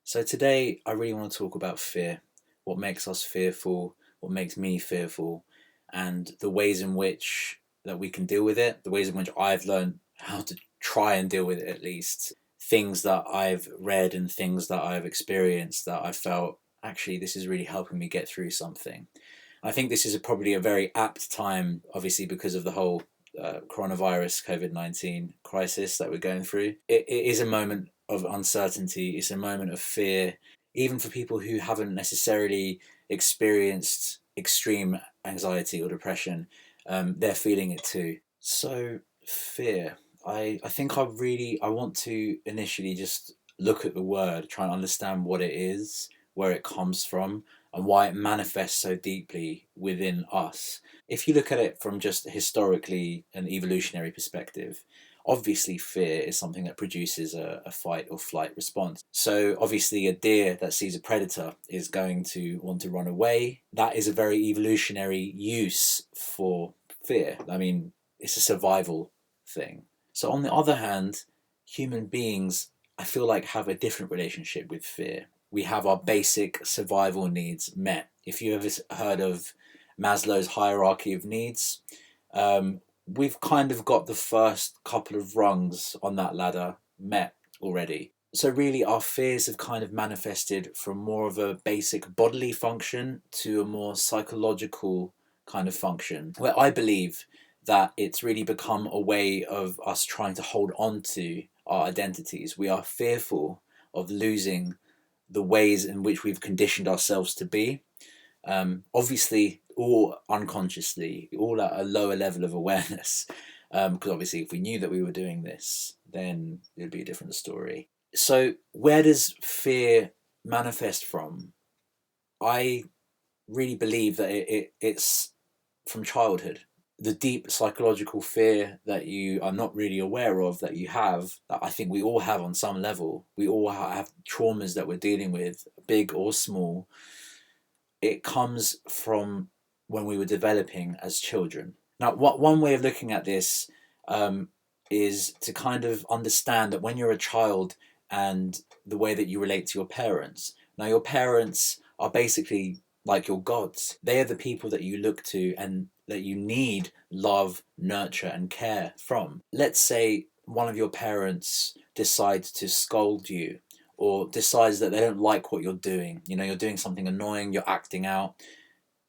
So today I really want to talk about fear, what makes us fearful, what makes me fearful, and the ways in which that we can deal with it, the ways in which I've learned how to try and deal with it at least. Things that I've read and things that I've experienced that I felt actually this is really helping me get through something. I think this is probably a very apt time, obviously, because of the whole coronavirus COVID-19 crisis that we're going through. It is a moment of uncertainty, it's a moment of fear, even for people who haven't necessarily experienced extreme anxiety or depression. They're feeling it too. So, fear. I think I want to initially just look at the word, try and understand what it is, where it comes from, and why it manifests so deeply within us. If you look at it from just historically an evolutionary perspective, obviously fear is something that produces a fight or flight response. So obviously a deer that sees a predator is going to want to run away. That is a very evolutionary use for fear. I mean, it's a survival thing. So on the other hand, human beings, I feel like, have a different relationship with fear. We have our basic survival needs met. If you ever heard of Maslow's hierarchy of needs, we've kind of got the first couple of rungs on that ladder met already. So really our fears have kind of manifested from more of a basic bodily function to a more psychological kind of function, where I believe that it's really become a way of us trying to hold on to our identities. We are fearful of losing the ways in which we've conditioned ourselves to be. Obviously, all unconsciously, all at a lower level of awareness. Because obviously, if we knew that we were doing this, then it'd be a different story. So, where does fear manifest from? I really believe that it's from childhood. The deep psychological fear that you are not really aware of that you have, that I think we all have on some level. We all have traumas that we're dealing with, big or small. It comes from when we were developing as children. Now, one way of looking at this um, is to kind of understand that when you're a child and the way that you relate to your parents. Now, your parents are basically like your gods. They are the people that you look to and that you need love, nurture, and care from. Let's say one of your parents decides to scold you or decides that they don't like what you're doing. You know, you're doing something annoying, you're acting out.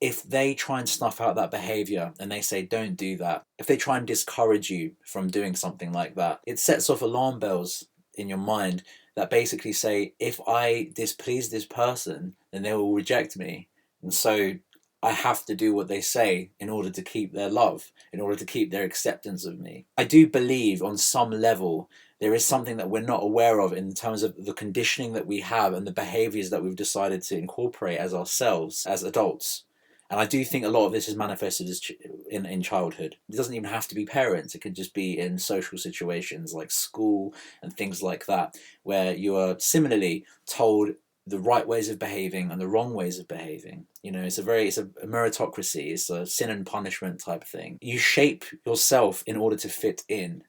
If they try and snuff out that behavior and they say, don't do that, if they try and discourage you from doing something like that, it sets off alarm bells in your mind that basically say, if I displease this person, then they will reject me. And so I have to do what they say in order to keep their love, in order to keep their acceptance of me. I do believe on some level there is something that we're not aware of in terms of the conditioning that we have and the behaviors that we've decided to incorporate as ourselves as adults. And I do think a lot of this is manifested as in childhood. It doesn't even have to be parents. It could just be in social situations like school and things like that, where you are similarly told the right ways of behaving and the wrong ways of behaving. You know, it's a meritocracy. It's a sin and punishment type thing. You shape yourself in order to fit in,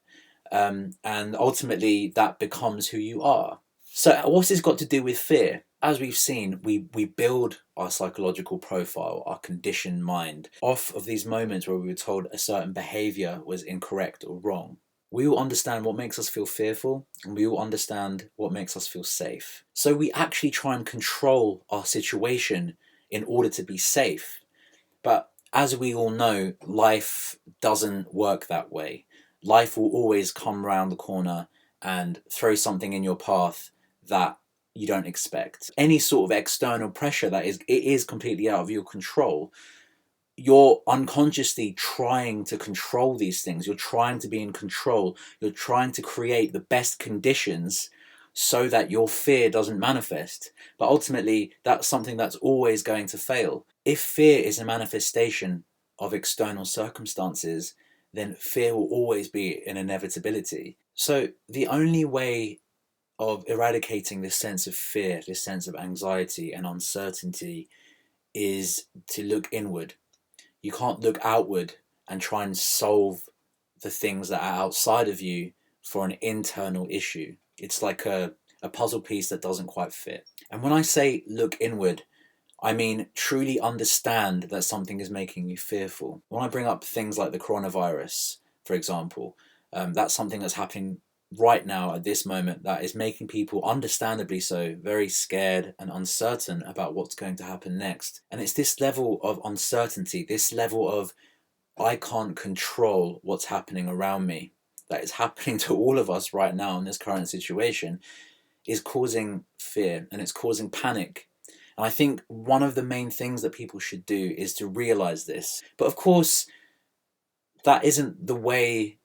and ultimately that becomes who you are. So, what's this got to do with fear? As we've seen, we build our psychological profile, our conditioned mind, off of these moments where we were told a certain behavior was incorrect or wrong. We will understand what makes us feel fearful, and we will understand what makes us feel safe. So we actually try and control our situation in order to be safe. But as we all know, life doesn't work that way. Life will always come round the corner and throw something in your path that you don't expect. Any sort of external pressure that is completely out of your control, you're unconsciously trying to control these things. You're trying to be in control. You're trying to create the best conditions so that your fear doesn't manifest. But ultimately, that's something that's always going to fail. If fear is a manifestation of external circumstances, then fear will always be an inevitability. So the only way of eradicating this sense of fear, this sense of anxiety and uncertainty, is to look inward. You can't look outward and try and solve the things that are outside of you for an internal issue. It's like a puzzle piece that doesn't quite fit. And when I say look inward, I mean truly understand that something is making you fearful. When I bring up things like the coronavirus, for example, that's something that's happening right now at this moment that is making people, understandably so, very scared and uncertain about what's going to happen next. And it's this level of uncertainty, this level of I can't control what's happening around me, that is happening to all of us right now in this current situation, is causing fear and it's causing panic. And I think one of the main things that people should do is to realize this. But of course, that isn't the way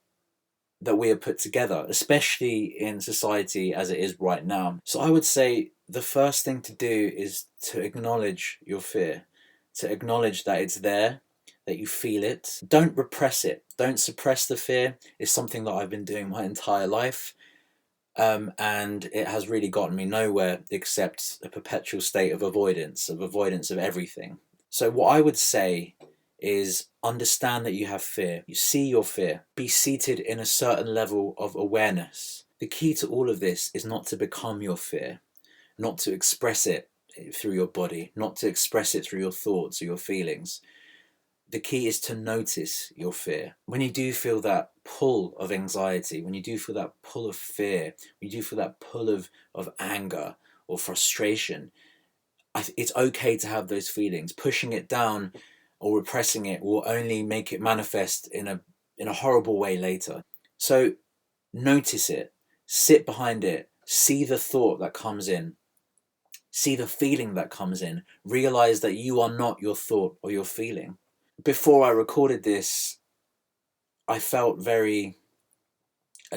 that we are put together, especially in society as it is right now. So I would say the first thing to do is to acknowledge your fear, to acknowledge that it's there, that you feel it. Don't repress it. Don't suppress the fear. It's something that I've been doing my entire life. And it has really gotten me nowhere except a perpetual state of avoidance of everything. So what I would say is understand that you have fear. You see your fear. Be seated in a certain level of awareness. The key to all of this is not to become your fear, not to express it through your body, not to express it through your thoughts or your feelings. The key is to notice your fear. When you do feel that pull of anxiety, when you do feel that pull of fear, when you do feel that pull of anger or frustration, it's okay to have those feelings. Pushing it down or repressing it will only make it manifest in a horrible way later. So notice it, sit behind it, see the thought that comes in, see the feeling that comes in, realize that you are not your thought or your feeling. Before I recorded this, I felt a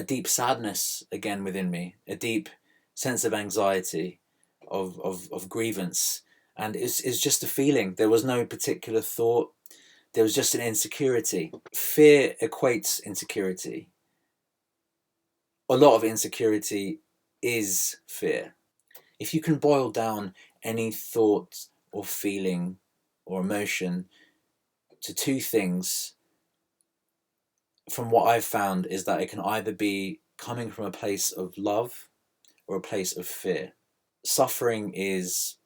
deep sadness again within me, a deep sense of anxiety, of grievance. And it's just a feeling. There was no particular thought. There was just an insecurity. Fear equates insecurity. A lot of insecurity is fear. If you can boil down any thought or feeling or emotion to two things, from what I've found, is that it can either be coming from a place of love or a place of fear. Suffering is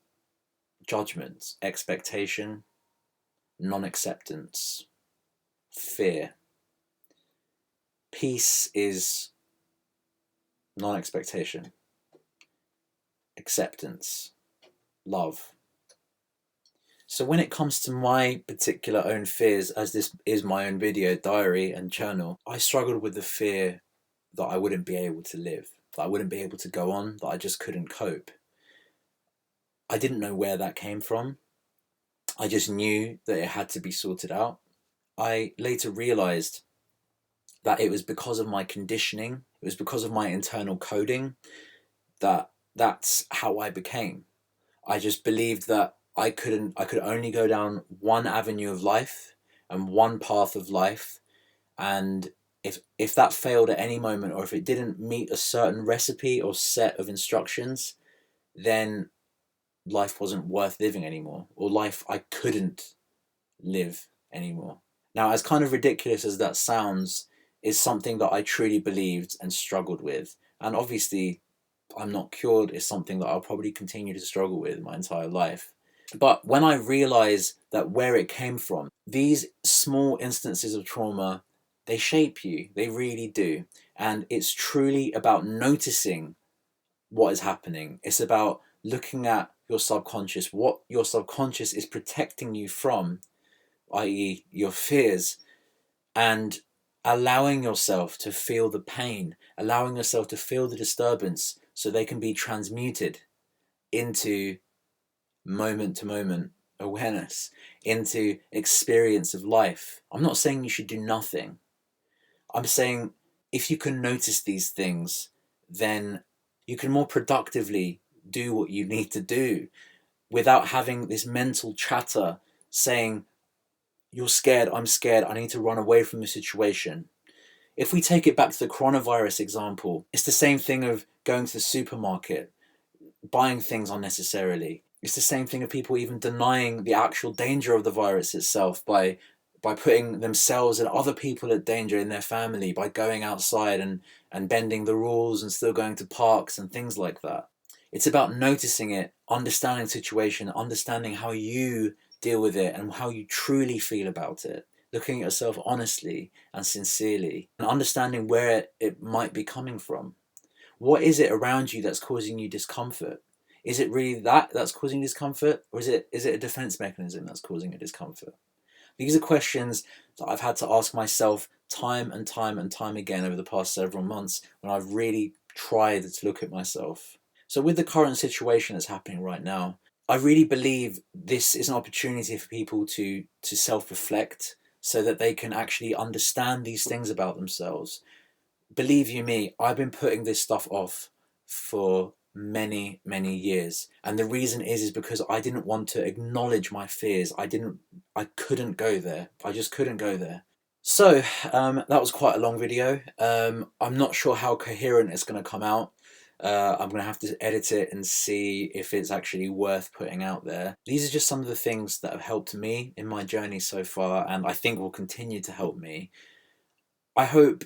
judgment, expectation, non-acceptance, fear. Peace is non-expectation, acceptance, love. So when it comes to my particular own fears, as this is my own video diary and journal, I struggled with the fear that I wouldn't be able to live, that I wouldn't be able to go on, that I just couldn't cope. I didn't know where that came from. I just knew that it had to be sorted out. I later realized that it was because of my conditioning, it was because of my internal coding, that's how I became. I just believed that I could only go down one avenue of life and one path of life, and if that failed at any moment, or if it didn't meet a certain recipe or set of instructions, then life wasn't worth living anymore, or life I couldn't live anymore. Now, as kind of ridiculous as that sounds, is something that I truly believed and struggled with. And obviously, I'm not cured. It's something that I'll probably continue to struggle with my entire life. But when I realize that where it came from, these small instances of trauma, they shape you. They really do. And it's truly about noticing what is happening. It's about looking at your subconscious, what your subconscious is protecting you from, i.e. your fears, and allowing yourself to feel the pain, allowing yourself to feel the disturbance so they can be transmuted into moment to moment awareness, into experience of life. I'm not saying you should do nothing. I'm saying if you can notice these things, then you can more productively do what you need to do without having this mental chatter saying, you're scared, I'm scared, I need to run away from the situation. If we take it back to the coronavirus example, it's the same thing of going to the supermarket, buying things unnecessarily. It's the same thing of people even denying the actual danger of the virus itself by by putting themselves and other people at danger in their family, by going outside and bending the rules and still going to parks and things like that. It's about noticing it, understanding the situation, understanding how you deal with it and how you truly feel about it, looking at yourself honestly and sincerely, and understanding where it might be coming from. What is it around you that's causing you discomfort? Is it really that's causing discomfort, or is it a defense mechanism that's causing a discomfort? These are questions that I've had to ask myself time and time and time again over the past several months when I've really tried to look at myself. So with the current situation that's happening right now, I really believe this is an opportunity for people to self-reflect so that they can actually understand these things about themselves. Believe you me, I've been putting this stuff off for many, many years. And the reason is because I didn't want to acknowledge my fears. I couldn't go there. I just couldn't go there. So that was quite a long video. I'm not sure how coherent it's going to come out. I'm going to have to edit it and see if it's actually worth putting out there. These are just some of the things that have helped me in my journey so far, and I think will continue to help me. I hope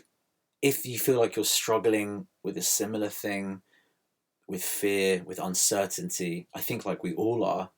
if you feel like you're struggling with a similar thing, with fear, with uncertainty, I think like we all are,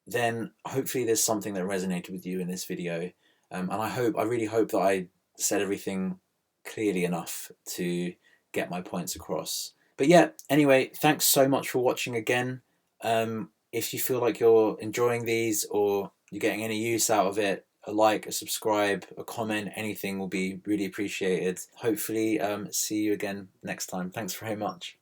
then hopefully there's something that resonated with you in this video. And I really hope that I said everything clearly enough to get my points across. But yeah, anyway, thanks so much for watching again. If you feel like you're enjoying these or you're getting any use out of it, a like, a subscribe, a comment, anything will be really appreciated. Hopefully see you again next time. Thanks very much.